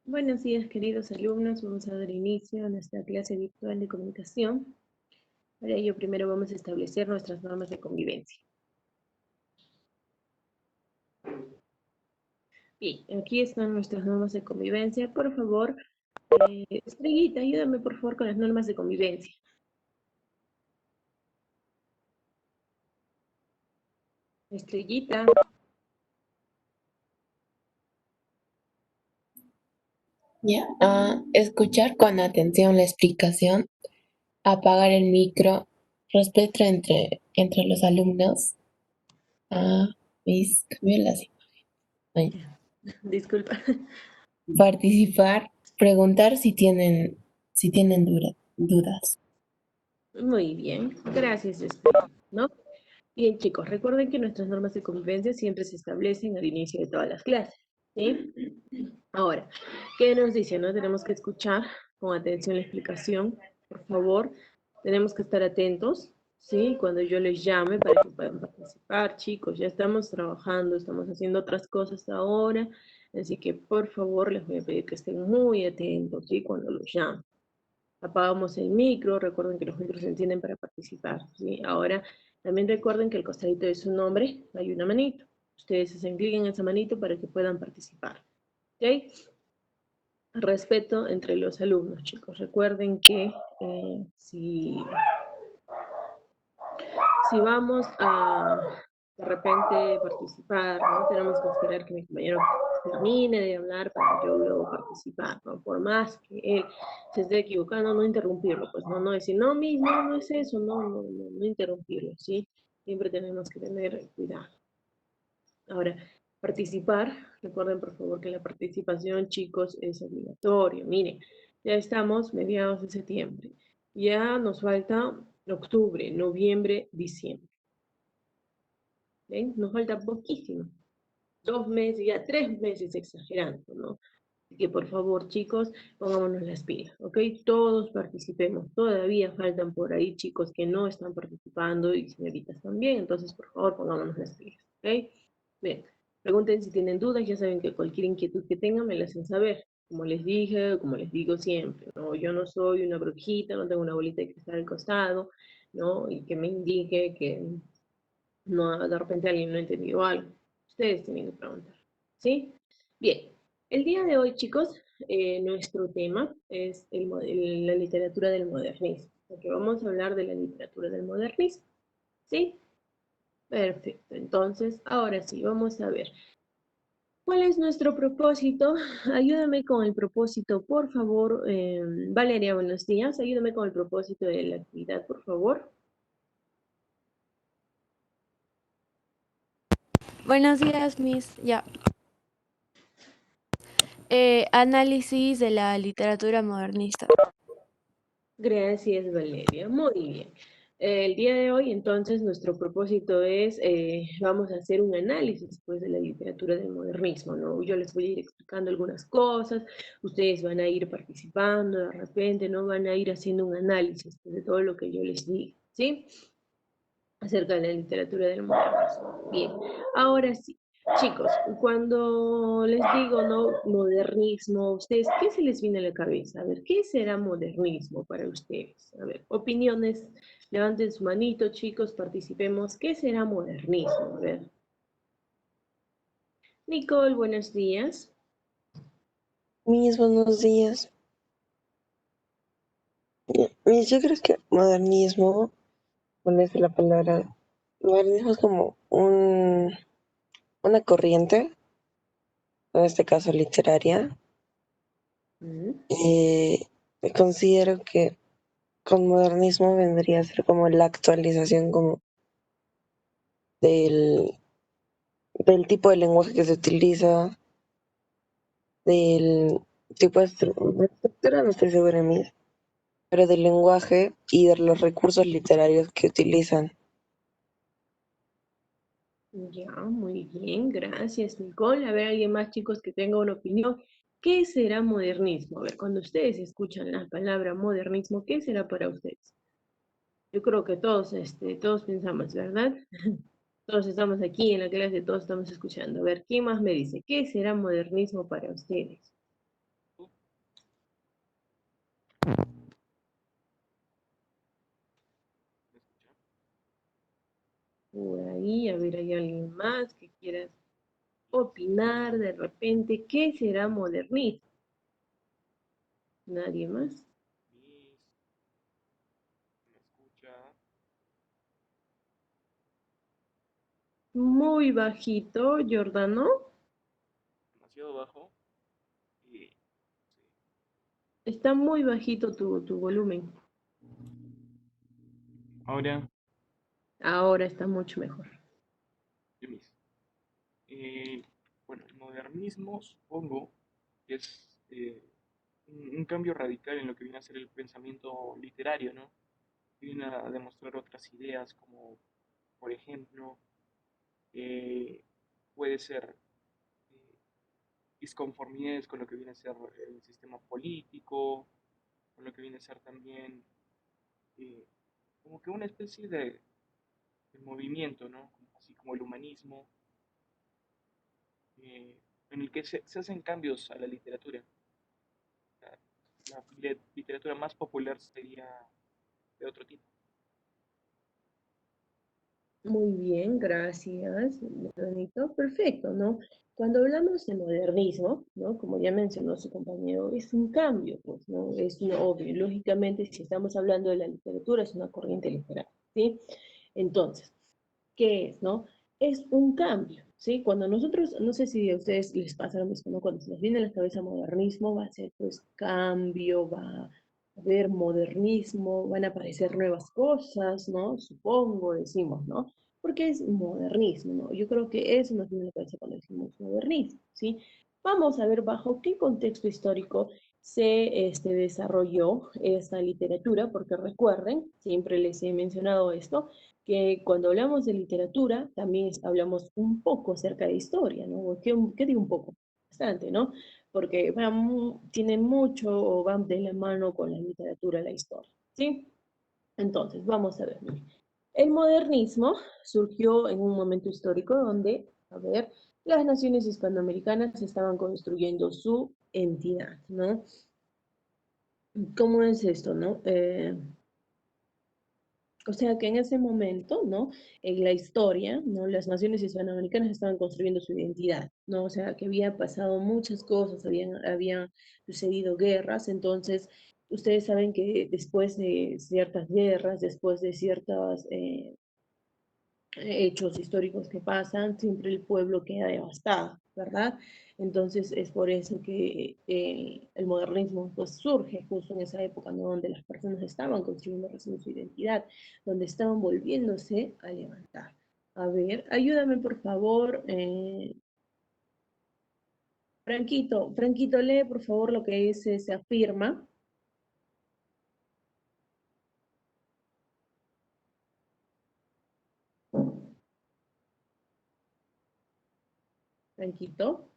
Buenos días, queridos alumnos. Vamos a dar inicio a nuestra clase virtual de comunicación. Para ello, primero vamos a establecer nuestras normas de convivencia. Bien, aquí están nuestras normas de convivencia. Por favor, Estrellita, ayúdame por favor con las normas de convivencia. Estrellita. Ya, escuchar con atención la explicación, apagar el micro, respeto entre los alumnos, cambié las imágenes. Disculpa. Participar, preguntar si tienen dudas. Muy bien, gracias, Estrellita, ¿no? Bien, chicos, recuerden que nuestras normas de convivencia siempre se establecen al inicio de todas las clases, ¿sí? Ahora, ¿qué nos dice? No tenemos que escuchar con atención la explicación, por favor. Tenemos que estar atentos, ¿sí? Cuando yo les llame para que puedan participar, chicos. Ya estamos trabajando, estamos haciendo otras cosas ahora, así que por favor les voy a pedir que estén muy atentos, ¿sí? Cuando los llame. Apagamos el micro, recuerden que los micros se encienden para participar, ¿sí? Ahora, también recuerden que al costadito de su nombre hay una manito. Ustedes hacen clic en esa manito para que puedan participar, ¿ok? Respeto entre los alumnos, chicos. Recuerden que si vamos a de repente participar, ¿no? Tenemos que esperar que mi compañero termine de hablar para yo luego participar, ¿no? Por más que él se esté equivocando, no interrumpirlo, pues no decir, no, no es eso, no interrumpirlo, ¿sí? Siempre tenemos que tener cuidado. Ahora, participar, recuerden por favor que la participación, chicos, es obligatorio. Miren, ya estamos mediados de septiembre. Ya nos falta octubre, noviembre, diciembre. ¿Ven? Nos falta poquísimo. 2 meses, ya 3 meses exagerando, ¿no? Así que por favor, chicos, pongámonos las pilas, ¿ok? Todos participemos. Todavía faltan por ahí chicos que no están participando y señoritas también. Entonces, por favor, pongámonos las pilas, ¿ok? Bien, pregunten si tienen dudas. Ya saben que cualquier inquietud que tengan me la hacen saber. Como les dije, como les digo siempre, ¿no? Yo no soy una brujita, no tengo una bolita de cristal al costado, ¿no? Y que me indique que no, de repente alguien no ha entendido algo. Ustedes tienen que preguntar, ¿sí? Bien, el día de hoy, chicos, nuestro tema es la literatura del modernismo, porque vamos a hablar de la literatura del modernismo, ¿sí? Perfecto, entonces, ahora sí, vamos a ver. ¿Cuál es nuestro propósito? Ayúdame con el propósito, por favor. Valeria, buenos días. Ayúdame con el propósito de la actividad, por favor. Buenos días, Miss. Ya. Análisis de la literatura modernista. Gracias, Valeria. Muy bien. El día de hoy, entonces, nuestro propósito es, vamos a hacer un análisis, pues, de la literatura del modernismo, ¿no? Yo les voy a ir explicando algunas cosas, ustedes van a ir participando, de repente, ¿no? Van a ir haciendo un análisis, pues, de todo lo que yo les diga, ¿sí? Acerca de la literatura del modernismo. Bien, ahora sí. Chicos, cuando les digo, ¿no? Modernismo, ¿ustedes qué se les viene a la cabeza? A ver, ¿qué será modernismo para ustedes? A ver, opiniones, levanten su manito, chicos, participemos. ¿Qué será modernismo? A ver. Nicole, buenos días. Mis buenos días. Yo creo que modernismo, bueno, es la palabra, modernismo es como una corriente, en este caso literaria. Mm, Eh, Considero que con modernismo vendría a ser como la actualización como del, del tipo de lenguaje que se utiliza, del tipo de estructura, no estoy segura de mí, pero del lenguaje y de los recursos literarios que utilizan. Ya, muy bien, gracias, Nicole. A ver, alguien más, chicos, que tenga una opinión. ¿Qué será modernismo? A ver, cuando ustedes escuchan la palabra modernismo, ¿qué será para ustedes? Yo creo que todos, todos pensamos, ¿verdad? Todos estamos aquí en la clase, todos estamos escuchando. A ver, ¿quién más me dice? ¿Qué será modernismo para ustedes? por ahí, a ver, ¿hay alguien más que quiera opinar de repente? ¿Qué será modernismo? ¿Nadie más? Miss, ¿me escucha? Muy bajito, Giordano. Demasiado bajo. Sí. Está muy bajito tu volumen. Ahora, Ahora está mucho mejor. yo Miss. Eh, bueno, el modernismo supongo que es un cambio radical en lo que viene a ser el pensamiento literario, ¿no? Viene a demostrar otras ideas como, por ejemplo, puede ser eh, disconformidades con lo que viene a ser el sistema político, con lo que viene a ser también eh, como que una especie de movimiento, ¿no? Así como el humanismo, eh, en el que se hacen cambios a la literatura. La literatura más popular sería de otro tipo. Muy bien, gracias, Giordanito. Perfecto, ¿no? Cuando hablamos de modernismo, ¿no? Como ya mencionó su compañero, es un cambio, pues, ¿no? Es obvio. Lógicamente, si estamos hablando de la literatura, es una corriente literaria, ¿sí? Entonces, ¿qué es, no? Es un cambio, ¿sí? Cuando nosotros, no sé si a ustedes les pasa lo mismo, ¿no? Cuando se nos viene a la cabeza modernismo, va a ser, pues, cambio, va a haber modernismo, van a aparecer nuevas cosas, ¿no? Supongo, decimos, ¿no? Porque es modernismo, ¿no? Yo creo que eso nos viene a la cabeza cuando decimos modernismo, ¿sí? Vamos a ver bajo qué contexto histórico se desarrolló esta literatura, porque recuerden, siempre les he mencionado esto, que cuando hablamos de literatura también hablamos un poco acerca de historia, ¿no? ¿Qué digo un poco? Bastante, ¿no? Porque tiene mucho o va de la mano con la literatura la historia, ¿sí? Entonces, vamos a ver. El modernismo surgió en un momento histórico donde, a ver, las naciones hispanoamericanas estaban construyendo su entidad, ¿no? ¿Cómo es esto, no? O sea que en ese momento, ¿no? En la historia, ¿no? Las naciones hispanoamericanas estaban construyendo su identidad, ¿no? O sea que había pasado muchas cosas, habían sucedido guerras, entonces ustedes saben que después de ciertas guerras, después de ciertos hechos históricos que pasan, siempre el pueblo queda devastado, ¿verdad? Entonces es por eso que el modernismo pues, surge justo en esa época, ¿no? Donde las personas estaban construyendo recién su identidad, donde estaban volviéndose a levantar. A ver, ayúdame por favor, Franquito, lee por favor lo que es, se afirma. Franquito.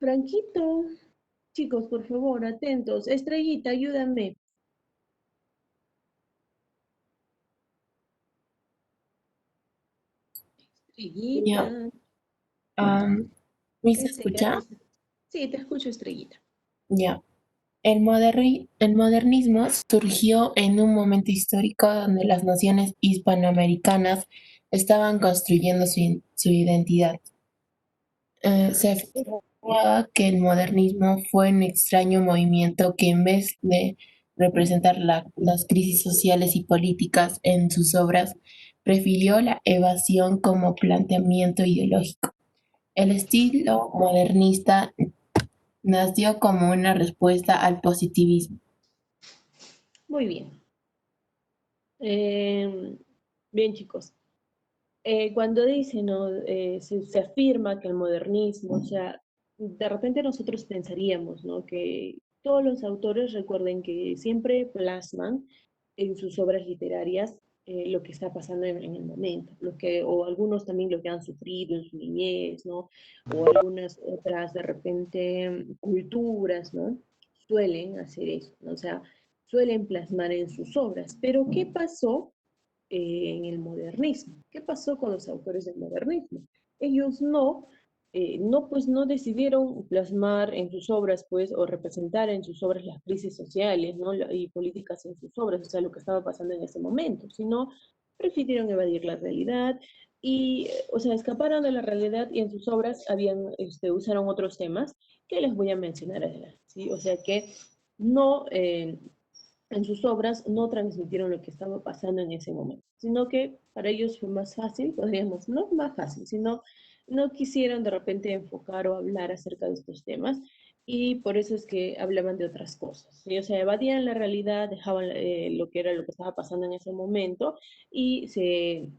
Franquito, chicos, por favor, atentos. Estrellita, ayúdame. Ya. Estrellita. ¿Me se Estela, escucha? sí, te escucho, Estrellita. Ya. El modernismo surgió en un momento histórico donde las naciones hispanoamericanas estaban construyendo su identidad. Se afirmaba que el modernismo fue un extraño movimiento que en vez de representar las crisis sociales y políticas en sus obras, prefirió la evasión como planteamiento ideológico. El estilo modernista nació como una respuesta al positivismo. Muy bien. Bien, chicos. Cuando dice, ¿no? Se afirma que el modernismo, o sea, de repente nosotros pensaríamos, ¿no? Que todos los autores recuerden que siempre plasman en sus obras literarias lo que está pasando en el momento, o algunos también lo que han sufrido en su niñez, ¿no? O algunas otras, de repente, culturas, ¿no? Suelen hacer eso, ¿no? O sea, suelen plasmar en sus obras. Pero, ¿qué pasó en el modernismo? ¿Qué pasó con los autores del modernismo? Ellos no no, pues no decidieron plasmar en sus obras, pues, o representar en sus obras las crisis sociales, ¿no? Y políticas en sus obras, o sea, lo que estaba pasando en ese momento, sino prefirieron evadir la realidad y, o sea, escaparon de la realidad y en sus obras usaron otros temas que les voy a mencionar adelante, ¿sí? O sea que no, en sus obras no transmitieron lo que estaba pasando en ese momento, sino que para ellos fue más fácil, podríamos, no más fácil, sino no quisieron de repente enfocar o hablar acerca de estos temas y por eso es que hablaban de otras cosas, ¿sí? O sea, evadían la realidad, dejaban lo que era lo que estaba pasando en ese momento y se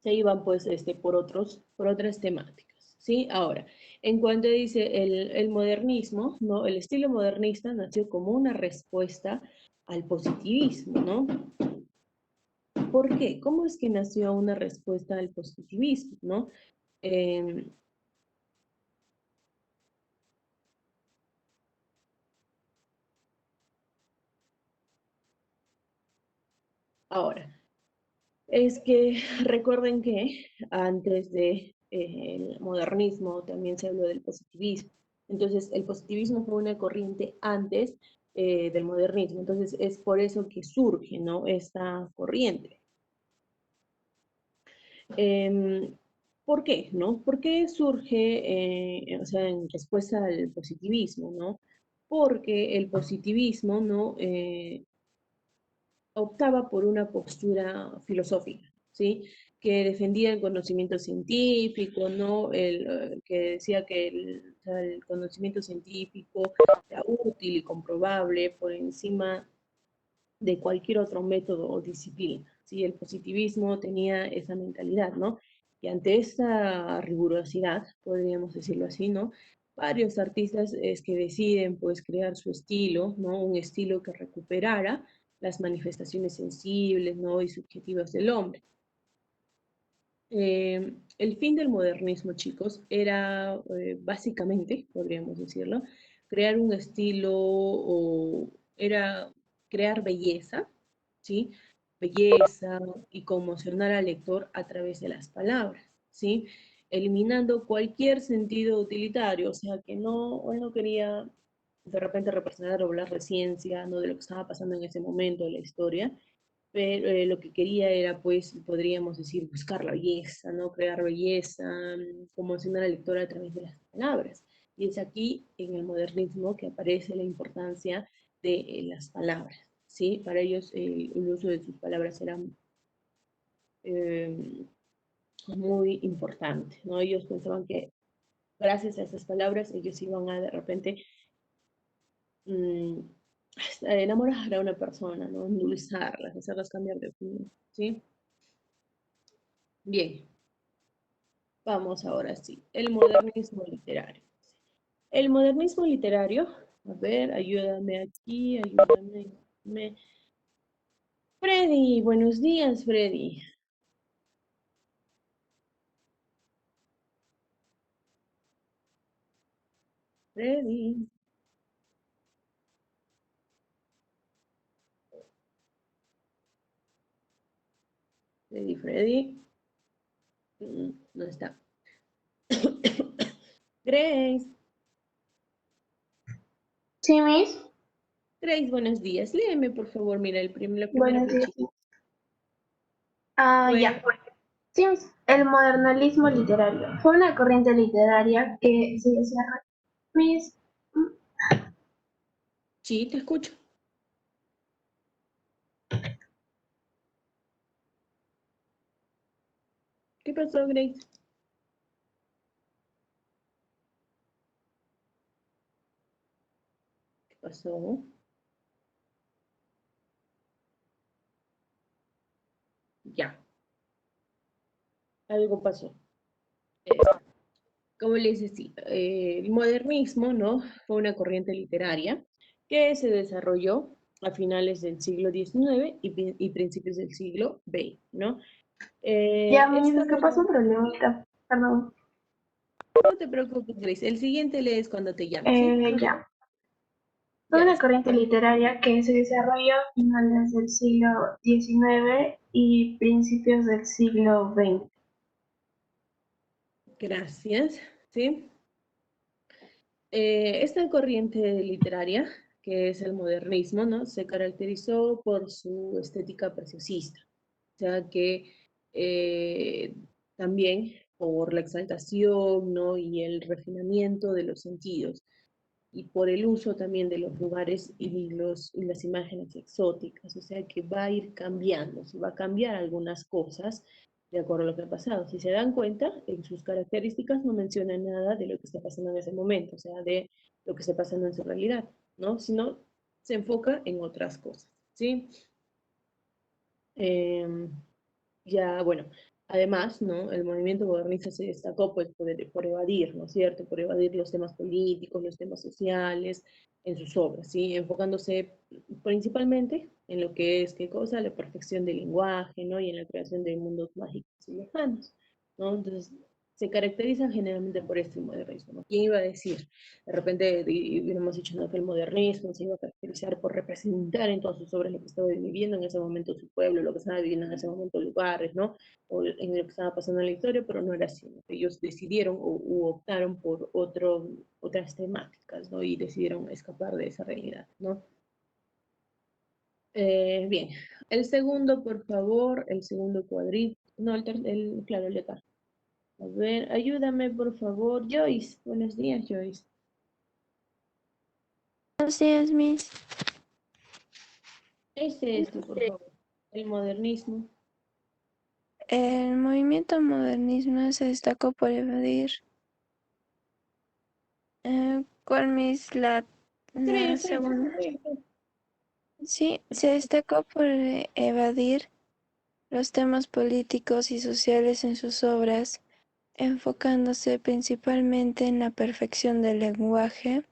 iban pues por otras temáticas, ¿sí? Ahora, en cuanto dice el modernismo, ¿no? El estilo modernista nació como una respuesta al positivismo, ¿no? ¿Por qué? ¿Cómo es que nació una respuesta al positivismo, ¿no? Eh, ahora, es que recuerden que antes de el modernismo también se habló del positivismo. Entonces, el positivismo fue una corriente antes del modernismo. Entonces, es por eso que surge, ¿no? Esta corriente. Em, ¿Por qué, no? ¿Por qué surge, o sea, en respuesta al positivismo, no? Porque el positivismo, ¿no? Optaba por una postura filosófica, ¿sí? Que defendía el conocimiento científico, ¿no? Que decía que o sea, el conocimiento científico era útil y comprobable por encima de cualquier otro método o disciplina, ¿sí? El positivismo tenía esa mentalidad, ¿no? Y ante esta rigurosidad, podríamos decirlo así, ¿no? Varios artistas es que deciden, pues, crear su estilo, ¿no? Un estilo que recuperara las manifestaciones sensibles, ¿no? Y subjetivas del hombre. El fin del modernismo, chicos, era básicamente, podríamos decirlo, crear un estilo o era crear belleza, ¿sí? Belleza y conmocionar al lector a través de las palabras, ¿sí? Eliminando cualquier sentido utilitario, o sea, que no, él no quería de repente representar o hablar de ciencia, no de lo que estaba pasando en ese momento de la historia, pero lo que quería era, pues, podríamos decir, buscar la belleza, ¿no? Crear belleza, conmocionar al lector a través de las palabras. Y es aquí, en el modernismo, que aparece la importancia de las palabras, ¿sí? Para ellos el uso de sus palabras era eh, muy importante, ¿no? Ellos pensaban que gracias a esas palabras ellos iban a de repente mm, enamorar a una persona, ¿no? Endulzarlas, hacerlas cambiar de opinión, ¿sí? Bien, vamos ahora sí. El modernismo literario. El modernismo literario, a ver, ayúdame aquí, ayúdame. Freddy, buenos días, Freddy. Freddy, Freddy. No está. Grace, Sí, Miss. Grace, buenos días. Léeme, por favor, mira, la primera Buenos días. flechita. Ya. Bueno, Sí, Miss. El modernismo literario fue una corriente literaria que se desarrolló. Miss, sí, te escucho. ¿Qué pasó, Grace? ¿Qué pasó? Ya, algo pasó. Eh, Como les decía, el modernismo, ¿no? Fue una corriente literaria que se desarrolló a finales del siglo XIX y principios del siglo XX, ¿no? ya, Miss, Esta, es que pasa un problemita. Perdón. no te preocupes, Grace, el siguiente lees cuando te llame, ¿sí? Ya. Fue Ya una está. corriente literaria que se desarrolló a finales del siglo XIX y principios del siglo XX. Gracias. ¿Sí? Esta corriente literaria, que es el modernismo, ¿no? Se caracterizó por su estética preciosista, o sea que también por la exaltación, ¿no? Y el refinamiento de los sentidos, y por el uso también de los lugares y las imágenes exóticas, o sea que va a ir cambiando, se va a cambiar algunas cosas de acuerdo a lo que ha pasado. Si se dan cuenta, en sus características no menciona nada de lo que está pasando en ese momento, o sea, de lo que está pasando en su realidad, ¿no? Sino se enfoca en otras cosas, ¿sí? Eh, ya, bueno, además, ¿no? El movimiento modernista se destacó pues, por evadir, ¿no es cierto? Por evadir los temas políticos, los temas sociales en sus obras, ¿sí? Enfocándose principalmente en lo que es, ¿qué cosa? La perfección del lenguaje, ¿no? Y en la creación de mundos mágicos y lejanos, ¿no? Entonces, se caracterizan generalmente por este modernismo, ¿no? ¿Quién iba a decir? De repente hubiéramos dicho, ¿no? Que el modernismo se iba a caracterizar por representar en todas sus obras lo que estaba viviendo en ese momento su pueblo, lo que estaba viviendo en ese momento lugares, ¿no? O en lo que estaba pasando en la historia, pero no era así, ¿no? Ellos decidieron u optaron por otras temáticas, ¿no? Y decidieron escapar de esa realidad, ¿no? Bien, el segundo, por favor, el segundo cuadrito, no, claro, el de acá. A ver, ayúdame, por favor, Joyce. Buenos días, Joyce. Buenos días, Miss. Este, por favor, el modernismo. El movimiento modernismo se destacó por evadir. ¿Cuál, Miss? La Está bien, segunda. está bien. Sí, se destacó por evadir los temas políticos y sociales en sus obras, enfocándose principalmente en la perfección del lenguaje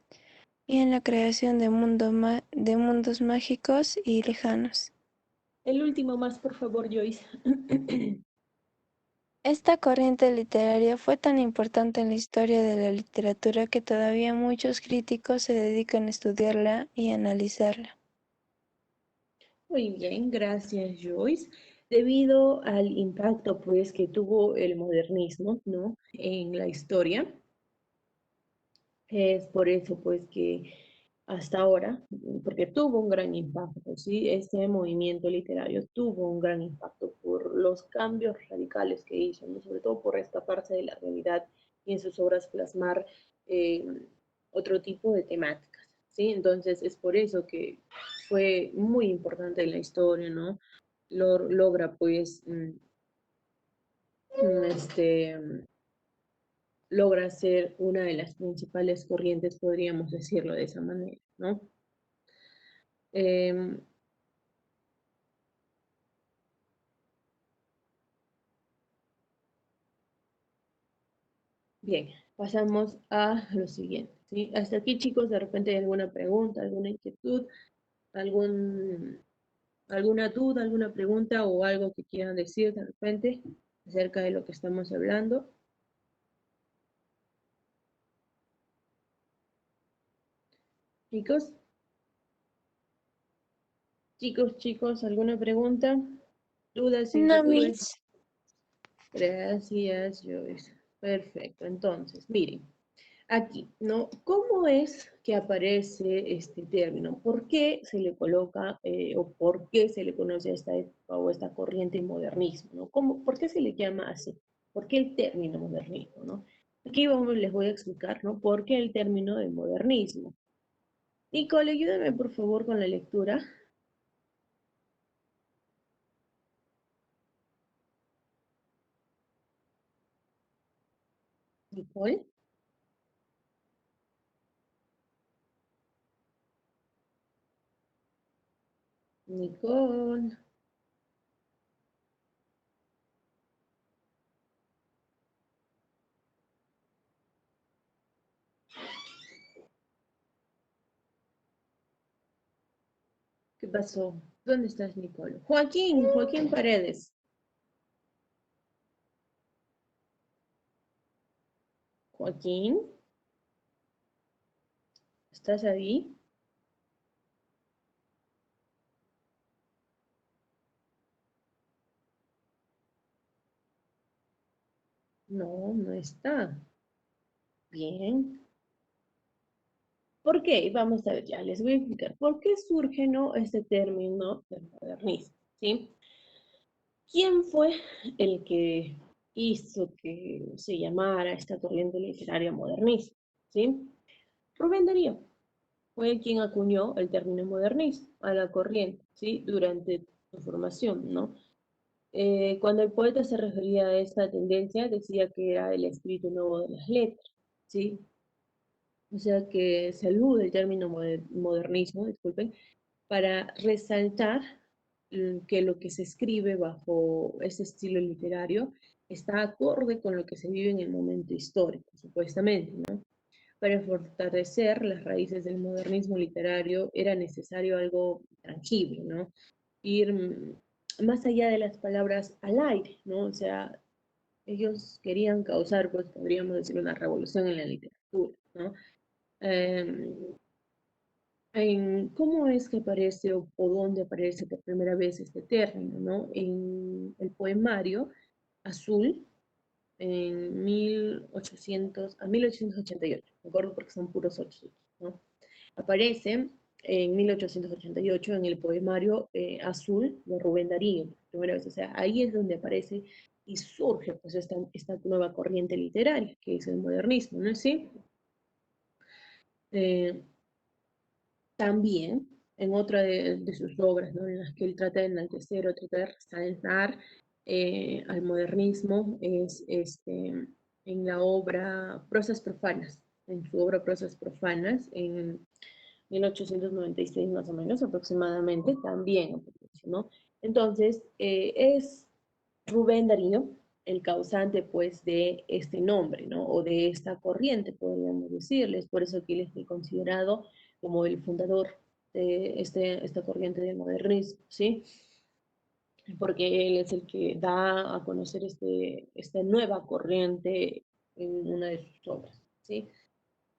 y en la creación de mundos mágicos y lejanos. El último más, por favor, Joyce. Esta corriente literaria fue tan importante en la historia de la literatura que todavía muchos críticos se dedican a estudiarla y analizarla. Muy bien, gracias, Joyce. Debido al impacto, pues, que tuvo el modernismo, ¿no? En la historia, es por eso, pues, que hasta ahora, porque tuvo un gran impacto, ¿sí? Este movimiento literario tuvo un gran impacto por los cambios radicales que hizo, ¿no? Sobre todo por escaparse de la realidad y en sus obras plasmar otro tipo de temáticas, ¿sí? Entonces es por eso que fue muy importante en la historia, ¿no? Logra, pues, este, logra ser una de las principales corrientes, podríamos decirlo de esa manera, ¿no? Em, Bien, pasamos a lo siguiente, ¿sí? Hasta aquí, chicos, de repente hay alguna pregunta, alguna inquietud, algún, alguna duda, alguna pregunta o algo que quieran decir de repente acerca de lo que estamos hablando. Chicos, chicos, ¿alguna pregunta? ¿Dudas, No, inquietudes? Miss. Gracias, Joyce. Perfecto, entonces, miren. Aquí, ¿no? ¿Cómo es que aparece este término? ¿Por qué se le coloca o por qué se le conoce a esta época o esta corriente modernismo, ¿no? ¿Por qué se le llama así? ¿Por qué el término modernismo, no? Aquí les voy a explicar, ¿no? ¿Por qué el término de modernismo? Nicole, ayúdame por favor con la lectura. Nicole, Nicole, ¿qué pasó? ¿Dónde estás, Nicole? Joaquín Paredes. Joaquín, ¿estás ahí? No, no está. Bien. ¿Por qué? Vamos a ver, ya les voy a explicar. ¿Por qué surge, no, este término del modernismo? ¿Sí? ¿Quién fue el que hizo que se llamara esta corriente literaria modernista? ¿Sí? Rubén Darío fue quien acuñó el término modernismo a la corriente, ¿sí? Durante su formación, ¿no? Cuando el poeta se refería a esta tendencia, decía que era el espíritu nuevo de las letras, ¿sí? O sea que se alude el término modernismo, disculpen, para resaltar que lo que se escribe bajo ese estilo literario está acorde con lo que se vive en el momento histórico, supuestamente, ¿no? Para fortalecer las raíces del modernismo literario era necesario algo tangible, ¿no? Ir más allá de las palabras al aire, ¿no? O sea, ellos querían causar, pues podríamos decir, una revolución en la literatura, ¿no? Em, ¿Cómo es que aparece o dónde aparece por primera vez este término, ¿no? En el poemario Azul, en 1888, me acuerdo porque son puros ocho, ¿no? Aparece en 1888 en el poemario Azul de Rubén Darío, por primera vez. O sea, ahí es donde aparece y surge pues esta nueva corriente literaria, que es el modernismo, ¿no es así? Eh, También en otra de sus obras, ¿no? En las que él trata de enaltecer o trata de resaltar al modernismo, es en la obra Prosas Profanas, en su obra Prosas Profanas, en 1896 más o menos aproximadamente, también, ¿no? Entonces, es Rubén Darío el causante, pues, de este nombre, ¿no? O de esta corriente, podríamos decirles. Por eso que él es considerado como el fundador de esta corriente del modernismo, ¿sí? Porque él es el que da a conocer esta nueva corriente en una de sus obras, ¿sí?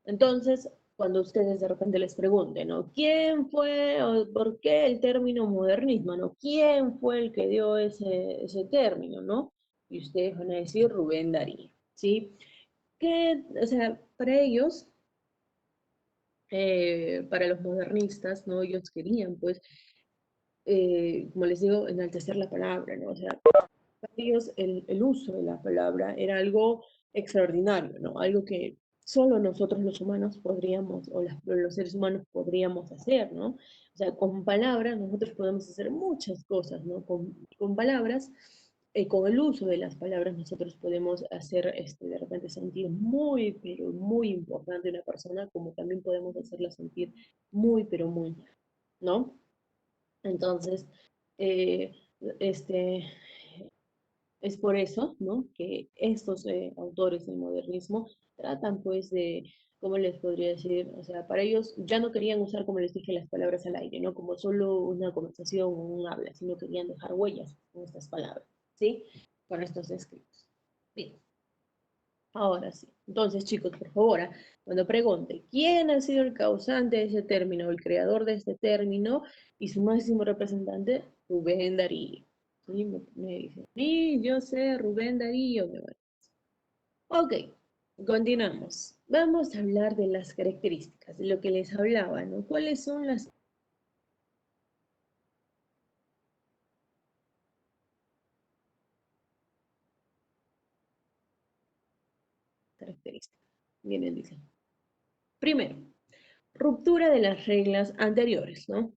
Entonces, cuando ustedes de repente les pregunten, ¿no? ¿Quién fue o por qué el término modernismo, ¿no? ¿Quién fue el que dio ese término, ¿no? Y ustedes van a decir Rubén Darío, ¿sí? Que, o sea, para ellos, para los modernistas, ¿no? Ellos querían, pues, como les digo, enaltecer la palabra, ¿no? O sea, para ellos el uso de la palabra era algo extraordinario, ¿no? Algo que solo nosotros los humanos podríamos, o los seres humanos podríamos hacer, ¿no? O sea, con palabras nosotros podemos hacer muchas cosas, ¿no? Con palabras, con el uso de las palabras nosotros podemos hacer, de repente sentir muy, pero muy importante a una persona, como también podemos hacerla sentir muy, pero muy, ¿no? Entonces, eh, este, es por eso, ¿no? Que estos autores del modernismo tratan, pues, de, ¿cómo les podría decir? O sea, para ellos ya no querían usar, como les dije, las palabras al aire, ¿no? Como solo una conversación o un habla, sino querían dejar huellas con estas palabras, ¿sí? Con estos escritos. Bien, ahora sí. Entonces, chicos, por favor, cuando pregunte quién ha sido el causante de ese término, el creador de este término y su máximo representante, Rubén Darío. Sí, me dicen, sí, yo sé, Rubén Darío. Ok, continuamos. Vamos a hablar de las características, de lo que les hablaba, ¿no? ¿Cuáles son las características? Miren, dicen. Primero, ruptura de las reglas anteriores, ¿no?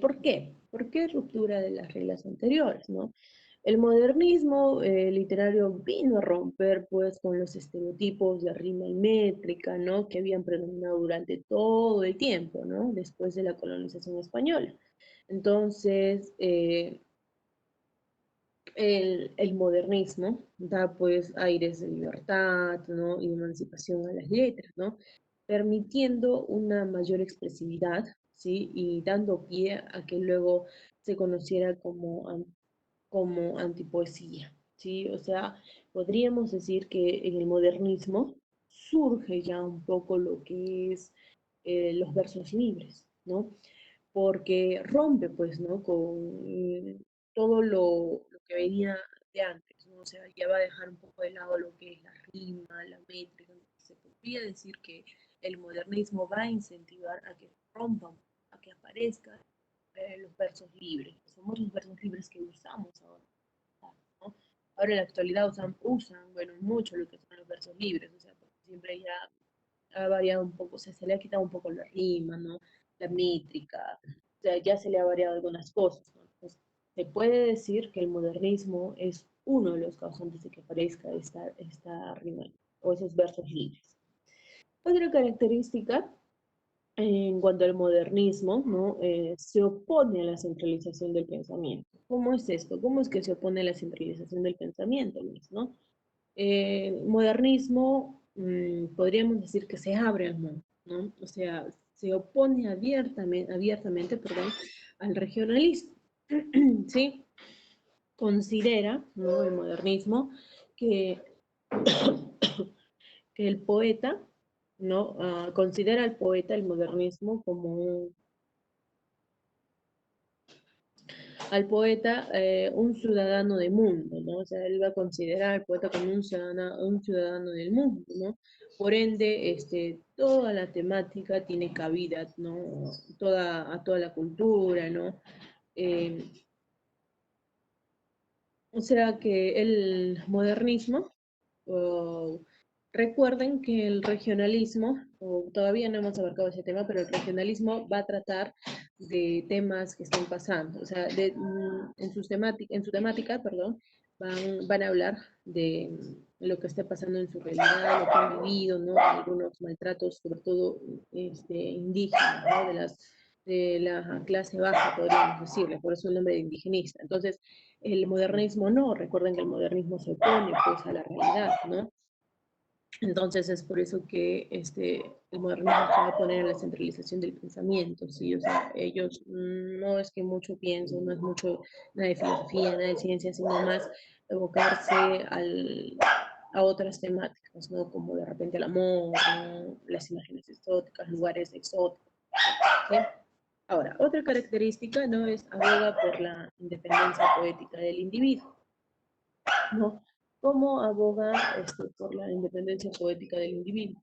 ¿Por qué? ¿Por qué ruptura de las reglas anteriores, no? El modernismo literario vino a romper, pues, con los estereotipos de rima y métrica, ¿no? Que habían predominado durante todo el tiempo, ¿no? Después de la colonización española. Entonces, el modernismo da, pues, aires de libertad, ¿no? Y emancipación a las letras, ¿no? Permitiendo una mayor expresividad, ¿sí? Y dando pie a que luego se conociera como antipoesía, ¿sí? O sea, podríamos decir que en el modernismo surge ya un poco lo que es los versos libres, ¿no? Porque rompe, pues, ¿no? Con todo lo que venía de antes, ¿no? O sea, ya va a dejar un poco de lado lo que es la rima, la métrica. Se podría decir que el modernismo va a incentivar a que rompan, a que aparezcan los versos libres. Somos los versos libres que usamos ahora, ¿no? Ahora en la actualidad usan, bueno, mucho lo que son los versos libres, o sea, porque siempre ya ha variado un poco, o sea, se le ha quitado un poco la rima, ¿no? La métrica, o sea, ya se le ha variado algunas cosas, ¿no? Entonces, se puede decir que el modernismo es uno de los causantes de que aparezca esta rima o esos versos libres. Otra característica en cuanto al modernismo, ¿no? Se opone a la centralización del pensamiento. ¿Cómo es esto? ¿Cómo es que se opone a la centralización del pensamiento, Luis, no? Modernismo, podríamos decir que se abre al mundo, ¿no? O sea, se opone abiertamente, perdón, al regionalismo, ¿sí? Considera, ¿no? El modernismo que, que el poeta, ¿no? Considera al poeta, el modernismo, como al poeta un ciudadano del mundo, ¿no? O sea, él va a considerar al poeta como un ciudadano del mundo, ¿no? Por ende, toda la temática tiene cabida, ¿no? A toda la cultura, ¿no? Eh, o sea que el modernismo, o recuerden que el regionalismo, o todavía no hemos abarcado ese tema, pero el regionalismo va a tratar de temas que están pasando, o sea, en su temática, perdón, van a hablar de lo que está pasando en su realidad, lo que han vivido, ¿no? Algunos maltratos, sobre todo indígenas, ¿no? De la clase baja, podríamos decirle, por eso el nombre de indigenista. Entonces, el modernismo no, recuerden que el modernismo se opone pues a la realidad, ¿no? Entonces es por eso que el modernismo se va a poner en la centralización del pensamiento, ¿sí? O sea, ellos no es que mucho piensen, no es mucho nada de filosofía, nada de ciencia, sino más evocarse a otras temáticas, ¿no? Como de repente el amor, ¿no? Las imágenes exóticas, lugares exóticos, ¿sí? Ahora, otra característica, ¿no? Es aboga por la independencia poética del individuo, ¿no? ¿Cómo aboga por la independencia poética del individuo?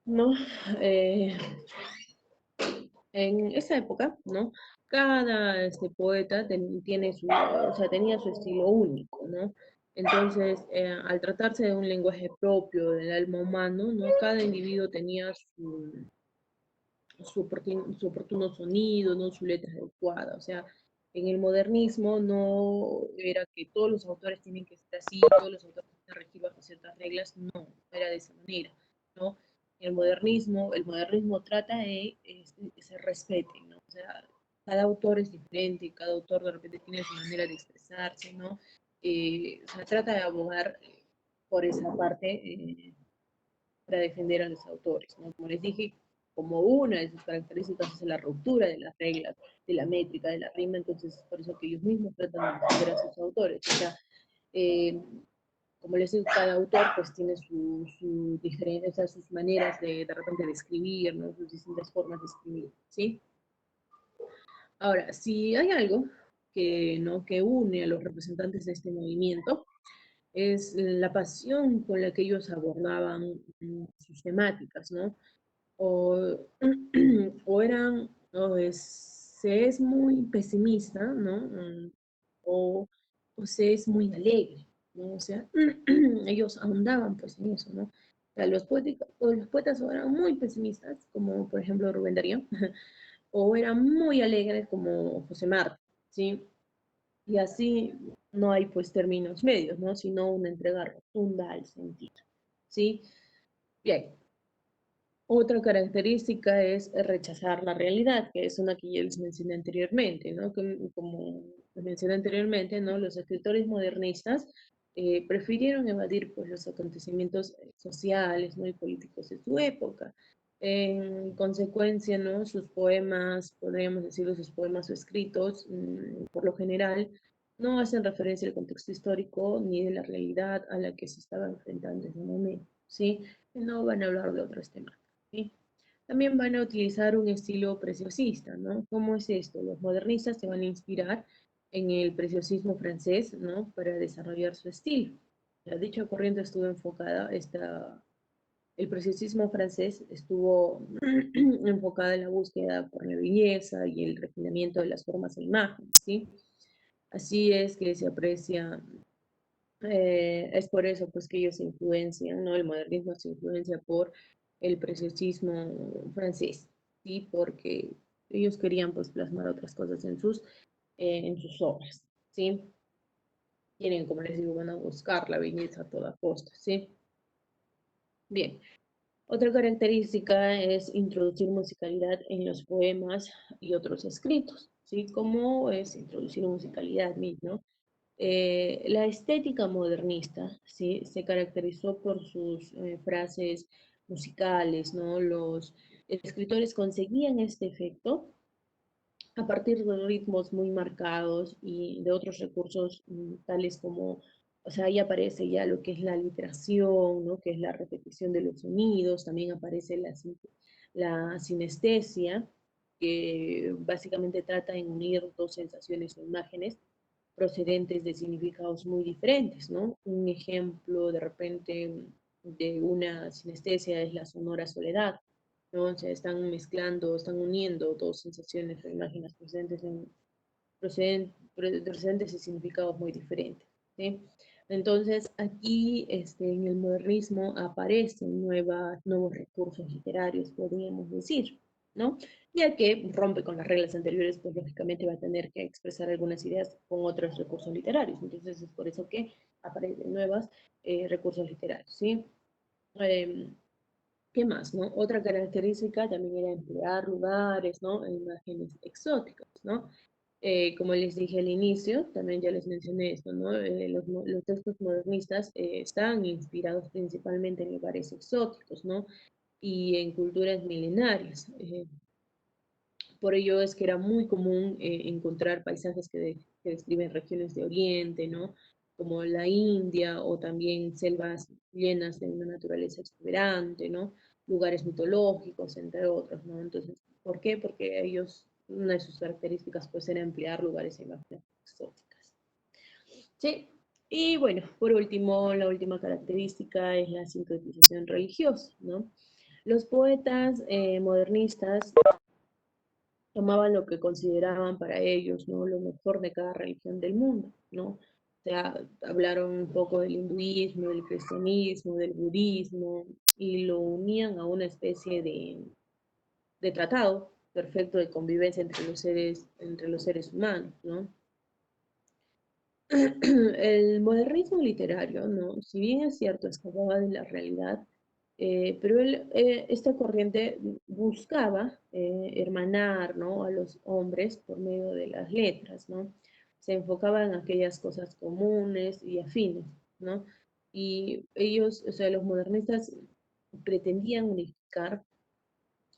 ¿No? Eh, en esa época, ¿no? Cada poeta o sea, tenía su estilo único, ¿no? Entonces, al tratarse de un lenguaje propio del alma humano, ¿no? Cada individuo tenía su oportuno sonido, ¿no? Su letra adecuada. O sea, en el modernismo no era que todos los autores tienen que ser así, todos los autores tienen que regir bajo ciertas reglas, no era de esa manera, ¿no? El modernismo trata de que se respeten, ¿no? O sea, cada autor es diferente, cada autor de repente tiene su manera de expresarse, ¿no? O sea, trata de abogar por esa parte para defender a los autores, ¿no? Como les dije, como una de sus características es la ruptura de las reglas, de la métrica, de la rima, entonces por eso que ellos mismos tratan de defender a sus autores. O sea, eh, como les digo, cada autor pues tiene su diferente, o sea, sus maneras de repente de escribir, ¿no? Sus distintas formas de escribir, ¿sí? Ahora, si hay algo ¿no? que une a los representantes de este movimiento, es la pasión con la que ellos abordaban sus temáticas, ¿no? O, o eran, se es muy pesimista, ¿no? O se es muy alegre, ¿no? O sea, ellos ahondaban pues en eso, ¿no? O sea, los poetas o eran muy pesimistas, como por ejemplo Rubén Darío, o eran muy alegres como José Martí, ¿sí? Y así no hay pues términos medios, ¿no? Sino una entrega rotunda al sentido, ¿sí? Bien, otra característica es rechazar la realidad, que es una que ya les mencioné anteriormente, ¿no? Como les mencioné anteriormente, ¿no? Los escritores modernistas prefirieron evadir pues, los acontecimientos sociales, ¿no? Y políticos de su época. En consecuencia, ¿no? Sus poemas, podríamos decirlo, sus poemas o escritos, por lo general, no hacen referencia al contexto histórico ni de la realidad a la que se estaba enfrentando en ese momento, ¿sí? No van a hablar de otros temas. ¿Sí? también van a utilizar un estilo preciosista, ¿no? ¿Cómo es esto? Los modernistas se van a inspirar en el preciosismo francés, ¿no? Para desarrollar su estilo. Dicha corriente estuvo enfocada, el preciosismo francés estuvo enfocada en la búsqueda por la belleza y el refinamiento de las formas e imágenes, ¿sí? Así es que se aprecia, es por eso pues que ellos se influencian, ¿no? El modernismo se influencia por el preciosismo francés, ¿sí? Porque ellos querían pues plasmar otras cosas en sus obras, ¿sí? Quieren, como les digo, van a buscar la belleza a toda costa, ¿sí? Bien. Otra característica es introducir musicalidad en los poemas y otros escritos, ¿sí? ¿Cómo es introducir musicalidad, ¿no? La estética modernista, ¿sí? Se caracterizó por sus frases musicales, ¿no? Los escritores conseguían este efecto a partir de ritmos muy marcados y de otros recursos tales como, o sea, ahí aparece ya lo que es la literación, ¿no? Que es la repetición de los sonidos, también aparece la sinestesia, que básicamente trata de unir dos sensaciones o imágenes procedentes de significados muy diferentes, ¿no? Un ejemplo de repente de una sinestesia es la sonora soledad, ¿no? O sea, están mezclando, están uniendo dos sensaciones o imágenes procedentes de significados muy diferentes, ¿sí? Entonces, aquí en el modernismo aparecen nuevos recursos literarios, podríamos decir, ¿no? Ya que rompe con las reglas anteriores, pues lógicamente va a tener que expresar algunas ideas con otros recursos literarios. Entonces, es por eso que aparecen nuevos recursos literarios, ¿sí? ¿Qué más, no? Otra característica también era emplear lugares, ¿no? E imágenes exóticas, ¿no? Como les dije al inicio, también ya les mencioné esto, ¿no? Los textos modernistas están inspirados principalmente en lugares exóticos, ¿no? Y en culturas milenarias. Por ello es que era muy común encontrar paisajes que describen regiones de Oriente, ¿no? Como la India o también selvas llenas de una naturaleza exuberante, ¿no? Lugares mitológicos, entre otros, ¿no? Entonces, ¿por qué? Porque ellos, una de sus características pues era emplear lugares e imágenes exóticas. Sí. Y bueno, por último, la última característica es la sincretización religiosa, ¿no? Los poetas modernistas tomaban lo que consideraban para ellos, ¿no? Lo mejor de cada religión del mundo, ¿no? O sea, hablaron un poco del hinduismo, del cristianismo, del budismo, y lo unían a una especie de tratado perfecto de convivencia entre los seres humanos, ¿no? El modernismo literario, ¿no? Si bien es cierto, escapaba de la realidad, pero esta corriente buscaba hermanar, ¿no? A los hombres por medio de las letras, ¿no? Se enfocaba en aquellas cosas comunes y afines, ¿no? Y ellos, o sea, los modernistas pretendían unificar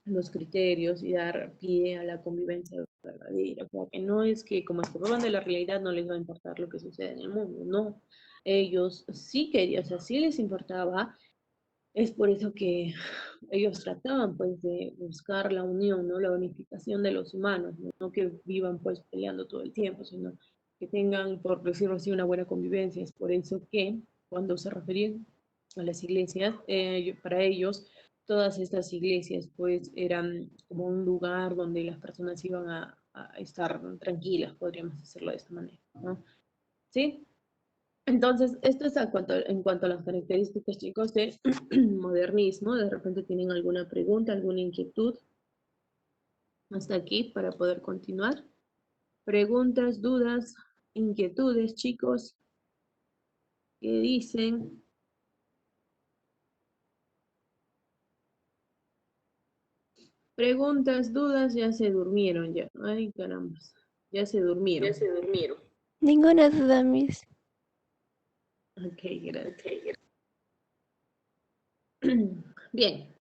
los criterios y dar pie a la convivencia verdadera. O sea, que no es que como escapaban de la realidad no les va a importar lo que sucede en el mundo, no. Ellos sí querían, o sea, sí les importaba, es por eso que ellos trataban pues de buscar la unión, ¿no? La unificación de los humanos, ¿no? No que vivan pues peleando todo el tiempo, sino que tengan, por decirlo así, una buena convivencia. Es por eso que cuando se referían a las iglesias, para ellos todas estas iglesias pues eran como un lugar donde las personas iban a estar tranquilas, podríamos decirlo de esta manera, ¿no? ¿Sí? Entonces, esto es en cuanto a las características, chicos, del modernismo. De repente tienen alguna pregunta, alguna inquietud hasta aquí para poder continuar. Preguntas, dudas, inquietudes, chicos, ¿qué dicen? Preguntas, dudas, ya se durmieron ya. Ay, caramba, ya se durmieron. Ninguna duda, Miss. Ok, gracias. Bien,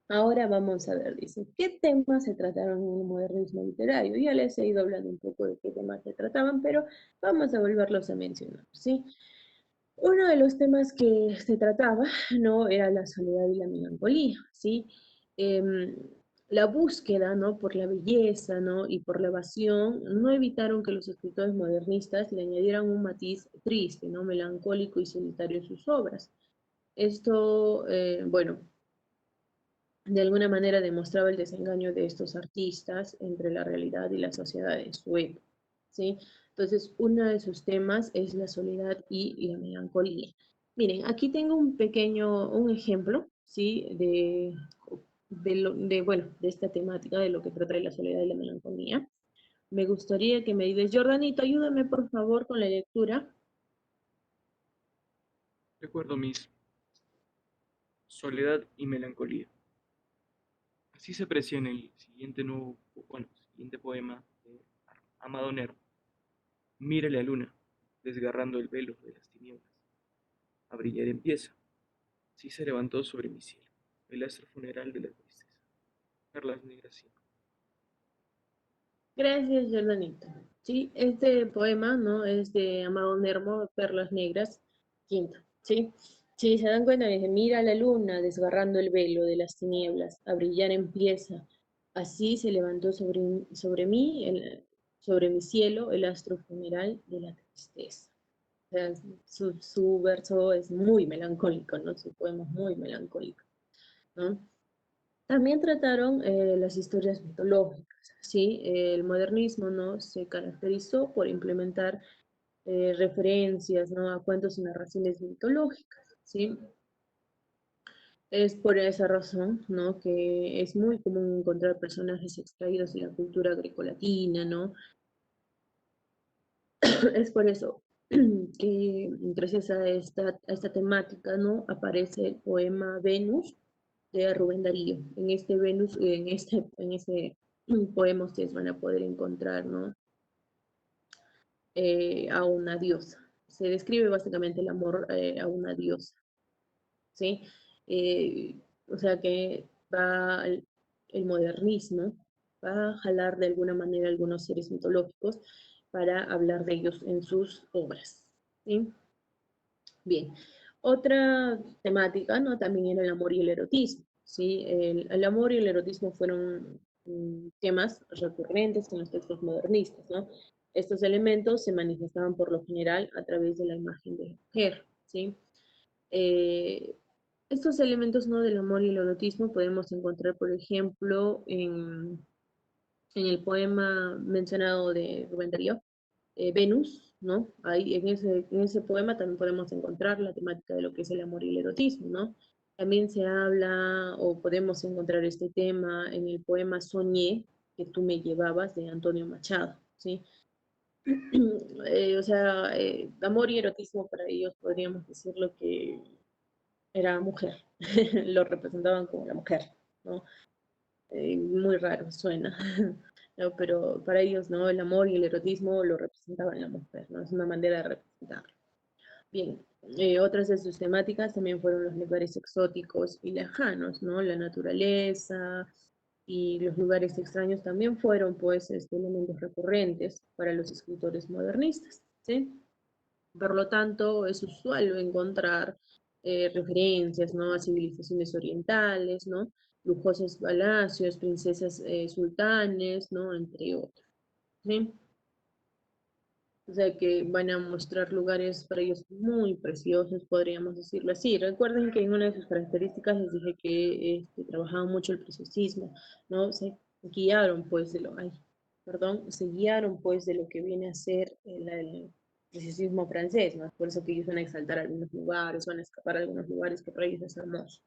ahora vamos a ver, dice, ¿qué temas se trataron en el modernismo literario? Ya les he ido hablando un poco de qué temas se trataban, pero vamos a volverlos a mencionar, ¿sí? Uno de los temas que se trataba, ¿no? Era la soledad y la melancolía, ¿sí? em, la búsqueda, ¿no? Por la belleza, ¿no? Y por la evasión, no evitaron que los escritores modernistas le añadieran un matiz triste, ¿no? Melancólico y solitario en sus obras. Esto, bueno, de alguna manera demostraba el desengaño de estos artistas entre la realidad y la sociedad de su época, ¿sí? Entonces, uno de sus temas es la soledad y la melancolía. Miren, aquí tengo un ejemplo, ¿sí? Bueno, de esta temática, de lo que trata de la soledad y la melancolía. Me gustaría que me digas, Jordanito, ayúdame por favor con la lectura. Recuerdo mis soledad y melancolía. Así se aprecia en el siguiente poema de Amado Nervo. Mira la luna, desgarrando el velo de las tinieblas. A brillar empieza. Así se levantó sobre mi cielo, el astro funeral de la tristeza. Perlas negras 5. Gracias, Jordanito. Sí, este poema, ¿no? Es de Amado Nervo, Perlas Negras, quinto, ¿sí? Sí, se dan cuenta, dice, mira la luna desgarrando el velo de las tinieblas, a brillar empieza. Así se levantó sobre mi cielo, el astro funeral de la tristeza. O sea, su verso es muy melancólico, ¿no? Su poema es muy melancólico, ¿no? También trataron las historias mitológicas, ¿sí? El modernismo, ¿no? Se caracterizó por implementar referencias, ¿no? A cuentos y narraciones mitológicas, ¿sí? Es por esa razón, ¿no? Que es muy común encontrar personajes extraídos de la cultura grecolatina, ¿no? Es por eso que gracias a esta temática, ¿no? Aparece el poema Venus de Rubén Darío. En este Venus, en este poema ustedes van a poder encontrar, ¿no? A una diosa. Se describe básicamente el amor a una diosa, ¿sí? O sea que el modernismo va a jalar de alguna manera algunos seres mitológicos para hablar de ellos en sus obras, ¿sí? Bien, otra temática, ¿no? También era el amor y el erotismo, ¿sí? El amor y el erotismo fueron temas recurrentes en los textos modernistas, ¿no? Estos elementos se manifestaban por lo general a través de la imagen de la mujer, ¿sí? Eh, Estos elementos, ¿no? Del amor y el erotismo podemos encontrar, por ejemplo, en el poema mencionado de Rubén Darío, Venus, ¿no? Ahí en ese poema también podemos encontrar la temática de lo que es el amor y el erotismo, ¿no? También se habla o podemos encontrar este tema en el poema Soñé, que tú me llevabas, de Antonio Machado, ¿sí? O sea, amor y erotismo para ellos podríamos decirlo que era mujer, lo representaban como la mujer, ¿no? Muy raro suena, ¿no? Pero para ellos, ¿no? El amor y el erotismo lo representaban la mujer, ¿no? Es una manera de representarlo. Bien, otras de sus temáticas también fueron los lugares exóticos y lejanos, ¿no? La naturaleza y los lugares extraños también fueron, pues, elementos recurrentes para los escritores modernistas, ¿sí? Por lo tanto, es usual encontrar referencias, ¿no? A civilizaciones orientales, ¿no? Lujosos palacios, princesas sultanes, ¿no? Entre otros, ¿sí? O sea que van a mostrar lugares para ellos muy preciosos, podríamos decirlo así. Recuerden que en una de sus características les dije que trabajaban mucho el preciosismo, ¿no? Guiaron pues de lo, ay, perdón, se guiaron pues de lo que viene a ser el preciosismo francés, ¿no? Por eso que ellos van a exaltar algunos lugares, van a escapar a algunos lugares que para ellos es hermoso.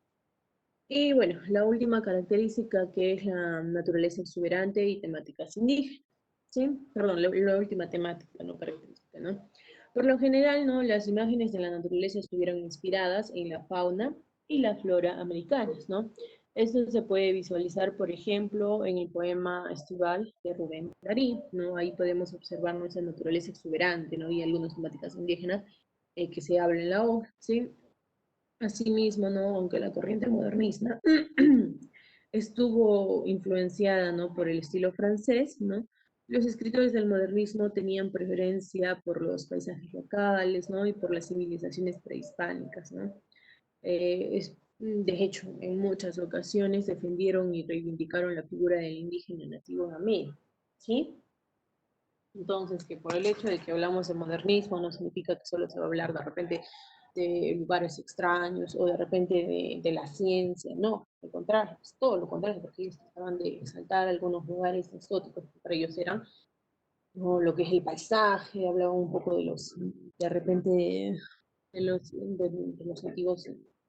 Y bueno, la última característica que es la naturaleza exuberante y temáticas indígenas, ¿sí? Perdón, la última temática, no característica, ¿no? Por lo general, ¿no? Las imágenes de la naturaleza estuvieron inspiradas en la fauna y la flora americanas, ¿no? Esto se puede visualizar, por ejemplo, en el poema Estival de Rubén Darío, ¿no? Ahí podemos observar nuestra naturaleza exuberante, ¿no? Y algunas temáticas indígenas que se hablan en la obra, ¿sí? Asimismo, ¿no? Aunque la corriente modernista estuvo influenciada, ¿no? Por el estilo francés, ¿no? Los escritores del modernismo tenían preferencia por los paisajes locales, ¿no? Y por las civilizaciones prehispánicas, ¿no? De hecho, en muchas ocasiones defendieron y reivindicaron la figura del indígena nativo de América, ¿sí? Entonces, que por el hecho de que hablamos de modernismo no significa que solo se va a hablar de repente de lugares extraños o de repente de la ciencia, no, al contrario, es todo lo contrario, porque ellos trataban de exaltar algunos lugares exóticos que para ellos eran, ¿no? Lo que es el paisaje, hablaban un poco de los, de repente, de los nativos,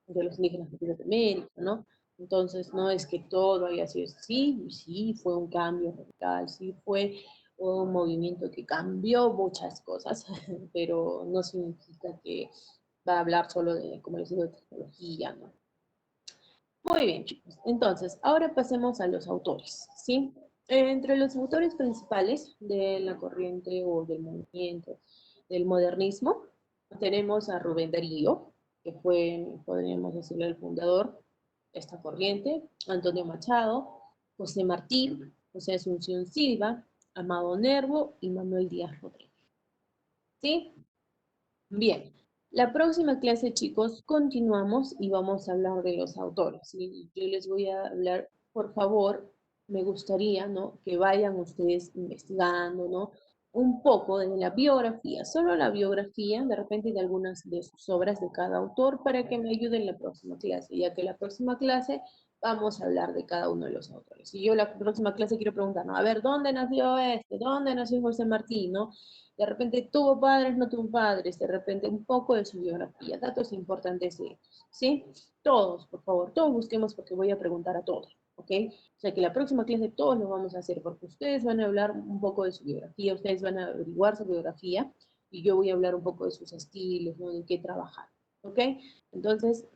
de los indígenas nativos de América, ¿no? Entonces, no es que todo haya sido así, sí fue un cambio radical, sí fue un movimiento que cambió muchas cosas, pero no significa que va a hablar solo de, como les digo, de tecnología, ¿no? Muy bien, chicos. Entonces, ahora pasemos a los autores, ¿sí? Entre los autores principales de la corriente o del movimiento del modernismo, tenemos a Rubén Darío, que fue, podríamos decirle, el fundador de esta corriente, Antonio Machado, José Martí, José Asunción Silva, Amado Nervo y Manuel Díaz Rodríguez, ¿sí? Bien, la próxima clase, chicos, continuamos y vamos a hablar de los autores. Y yo les voy a hablar, por favor, me gustaría, ¿no? Que vayan ustedes investigando, ¿no? Un poco de la biografía, solo la biografía, de repente de algunas de sus obras de cada autor, para que me ayuden en la próxima clase, ya que la próxima clase vamos a hablar de cada uno de los autores. Y yo la próxima clase quiero preguntar, ¿no? A ver, ¿dónde nació este? ¿Dónde nació José Martí? ¿No? De repente tuvo padres, no tuvo padres, de repente un poco de su biografía, datos importantes de ellos, ¿sí? Todos, por favor, todos busquemos porque voy a preguntar a todos, ¿ok? O sea que la próxima clase todos lo vamos a hacer porque ustedes van a hablar un poco de su biografía, ustedes van a averiguar su biografía y yo voy a hablar un poco de sus estilos, ¿no? De qué trabajar, ¿ok? Entonces,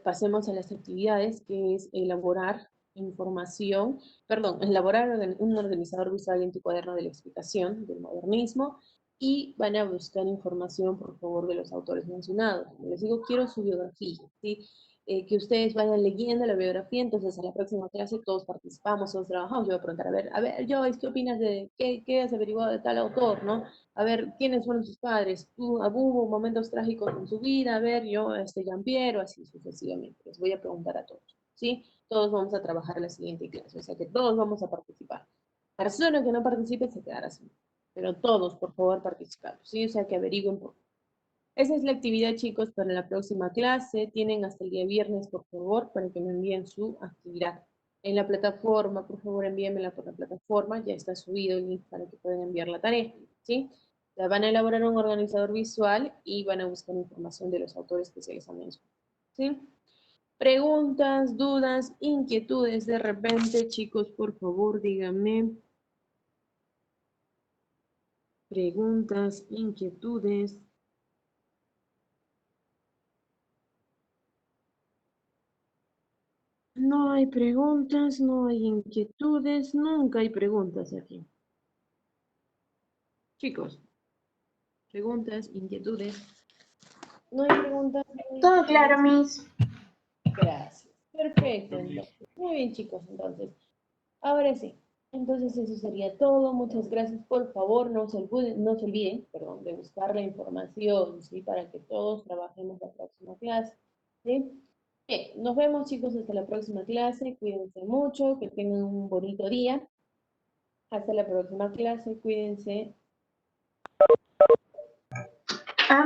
pasemos a las actividades, que es elaborar información, perdón, elaborar un organizador visual en tu cuaderno de la explicación del modernismo y van a buscar información, por favor, de los autores mencionados. Como les digo, quiero su biografía, ¿sí? Que ustedes vayan leyendo la biografía, entonces a la próxima clase todos participamos, todos trabajamos, yo voy a preguntar, a ver, Joyce, ¿qué opinas de, qué has averiguado de tal autor, ¿no? A ver, ¿quiénes fueron sus padres? Hubo momentos trágicos en su vida, a ver, yo, Jean-Pierre, o así sucesivamente. Les voy a preguntar a todos, ¿sí? Todos vamos a trabajar la siguiente clase, o sea que todos vamos a participar. Persona que no participe se quedará así. Pero todos, por favor, participar, ¿sí? O sea que averigüen por. Esa es la actividad, chicos, para la próxima clase. Tienen hasta el día viernes, por favor, para que me envíen su actividad. En la plataforma, por favor, envíenmela por la plataforma. Ya está subido el link para que puedan enviar la tarea, ¿sí? La van a elaborar un organizador visual y van a buscar información de los autores que se les han mencionado, ¿sí? Preguntas, dudas, inquietudes de repente, chicos, por favor, díganme. Preguntas, inquietudes. No hay preguntas, no hay inquietudes, nunca hay preguntas aquí. Chicos, preguntas, inquietudes. No hay preguntas, no hay Todo claro, inquietudes. Miss. Gracias. Perfecto, entonces. Muy bien, chicos, entonces. Ahora sí. Entonces eso sería todo. Muchas gracias. Por favor, no se olviden, perdón, de buscar la información, ¿sí? Para que todos trabajemos la próxima clase, ¿sí? Bien, nos vemos, chicos, hasta la próxima clase. Cuídense mucho, que tengan un bonito día. Hasta la próxima clase, cuídense.